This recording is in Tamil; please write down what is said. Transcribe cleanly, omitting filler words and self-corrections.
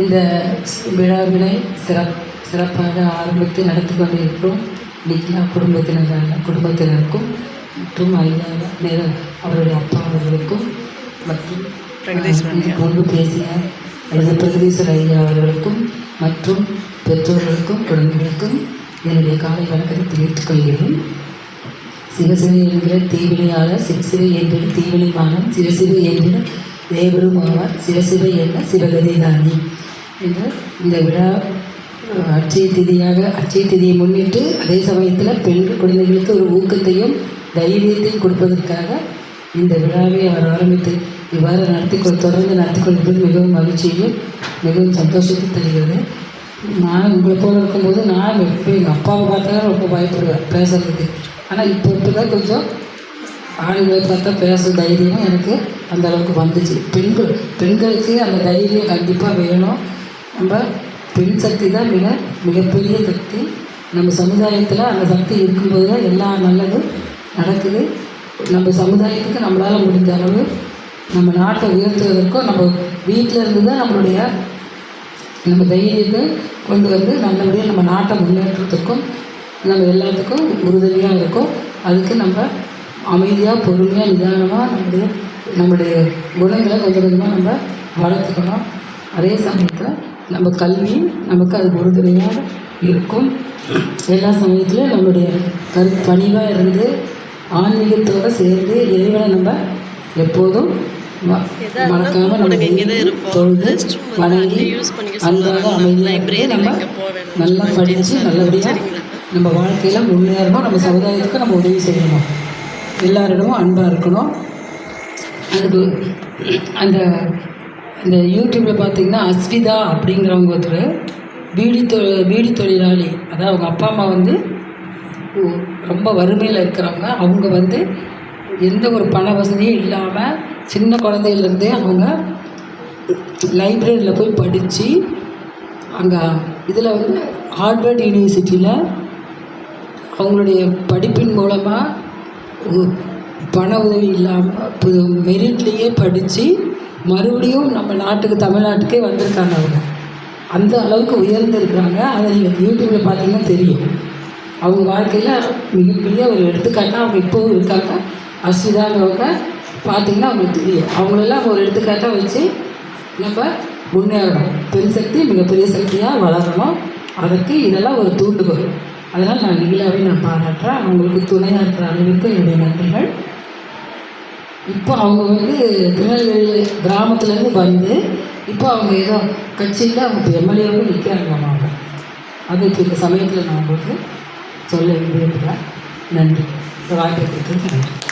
இந்த விழாவினை சிறப்பாக ஆரம்பித்து நடத்தி கொண்டிருக்கிறோம். நிகிலா குடும்பத்தினருக்கும் மற்றும் ஐயா அவருடைய அப்பா அவர்களுக்கும் மற்றும் முன்பு பேசிய பிரகதீஸ்வரர் ஐயா அவர்களுக்கும் மற்றும் பெற்றோர்களுக்கும் குழந்தைகளுக்கும் என்னுடைய காலை வணக்கத்தை தெரிவித்துக் கொள்கிறேன். சிவசிவை என்கிற தீவினையாளர், சிவசிவை என்கிற தீவினைமானம், சிவசிவை என்கிற தேவரும் ஆவார், சிவசிவை என்ற சிவகதை தானி என்று இந்த விழா அட்சய திதியை முன்னிட்டு அதே சமயத்தில் பெண்கள் குழந்தைகளுக்கு ஒரு ஊக்கத்தையும் தைரியத்தையும் கொடுப்பதற்காக இந்த விழாவை அவர் ஆரம்பித்து இவ்வாறு தொடர்ந்து நடத்தி கொண்டிருப்பது மிகவும் மகிழ்ச்சியையும் மிகவும் சந்தோஷத்தை தருகிறது. நான் உங்களை போல இருக்கும்போது நான் இப்போ எங்கள் அப்பாவை பார்த்தா ரொம்ப பயப்படுவேன் பேசுறதுக்கு. ஆனால் இப்போ தான் கொஞ்சம் ஆண்களை பார்த்தா பேச தைரியமும் எனக்கு அந்த அளவுக்கு வந்துச்சு. பெண்களுக்கு அந்த தைரியம் கண்டிப்பாக வேணும். நம்ம பெண் சக்தி தான் மிகப்பெரிய சக்தி. நம்ம சமுதாயத்தில் அந்த சக்தி இருக்கும்போது தான் எல்லா நல்லதும் நடக்குது. நம்ம சமுதாயத்துக்கு நம்மளால் முடிஞ்ச அளவு நம்ம நாட்டை உயர்த்துவதற்கும் நம்ம வீட்டில் இருந்து தான் நம்ம தைரியத்தை கொண்டு வந்து நல்லபடியாக நம்ம நாட்டை முன்னேற்றத்துக்கும் நம்ம எல்லாத்துக்கும் உறுதுணையாக இருக்கும். அதுக்கு நம்ம அமைதியாக பொறுமையாக நிதானமாக நம்முடைய குணங்களை கொஞ்சம் கொஞ்சமாக நம்ம வளர்த்துக்கணும். அதே சமயத்தில் நம்ம கல்வி நமக்கு அது உறுதுணையாக இருக்கும். எல்லா சமயத்திலும் நம்முடைய பணிவாக இருந்து ஆன்மீகத்தோடு சேர்ந்து இறைவனை நம்ம எப்போதும் மறக்காமல் நம்ம தொழுது வணங்கி அன்பாக அமைதியாக நம்ம நல்லா படித்து நல்லபடியாக நம்ம வாழ்க்கையில் முன்னேறணும். நம்ம சமுதாயத்துக்கு நம்ம உதவி செய்யணும். எல்லாரிடமும் அன்பாக இருக்கணும். அதுக்கு அந்த யூடியூப்பில் பார்த்திங்கன்னா அஸ்விதா அப்படிங்கிறவங்க ஒருத்தர் பீடி தொழிலாளி. அதாவது அவங்க அப்பா அம்மா வந்து ரொம்ப வறுமையில் இருக்கிறவங்க. அவங்க எந்த ஒரு பண வசதியும் இல்லாமல் சின்ன குழந்தையிலேருந்தே அவங்க லைப்ரரியில் போய் படித்து அங்கே இதில் ஹார்வர்ட் யூனிவர்சிட்டியில் அவங்களுடைய படிப்பின் மூலமாக பண உதவி இல்லாமல் மெரிட்லேயே படித்து மறுபடியும் நம்ம நாட்டுக்கு தமிழ்நாட்டுக்கே வந்திருக்காங்க. அவங்க அந்த அளவுக்கு உயர்ந்திருக்கிறாங்க. அதை நீங்கள் யூடியூப்பில் பார்த்தீங்கன்னா தெரியும். அவங்க வாழ்க்கையில் மிகப்பெரிய ஒரு எடுத்துக்காட்டாக அவங்க இப்போவும் இருக்காங்க. அஸ்விதாங்கிறவங்க பார்த்திங்கன்னா அவங்களுக்கு தெரியும். அவங்களெல்லாம் ஒரு எடுத்துக்காட்டாக வச்சு நம்ம முன்னேறணும். பெண் சக்தி மிகப்பெரிய சக்தியாக வளரணும். அதற்கு இதெல்லாம் ஒரு தூண்டுகோல். அதனால் நான் நிகிலாவை பாராட்டுறேன். அவங்களுக்கு துணையாக இருக்கிற அளவுக்கு என்னுடைய நன்றிகள். இப்போ அவங்க திருநெல்வேலி கிராமத்துலேருந்து வந்து இப்போ அவங்க ஏதோ கட்சியில் அவங்க எம்எல்ஏவும் நிற்கிறாங்க. அவங்க அது இப்போ இந்த சமயத்தில் நான் உங்களுக்கு சொல்ல விரும்புகிறேன். நன்றி. வாய்ப்பு கொடுத்து நன்றி.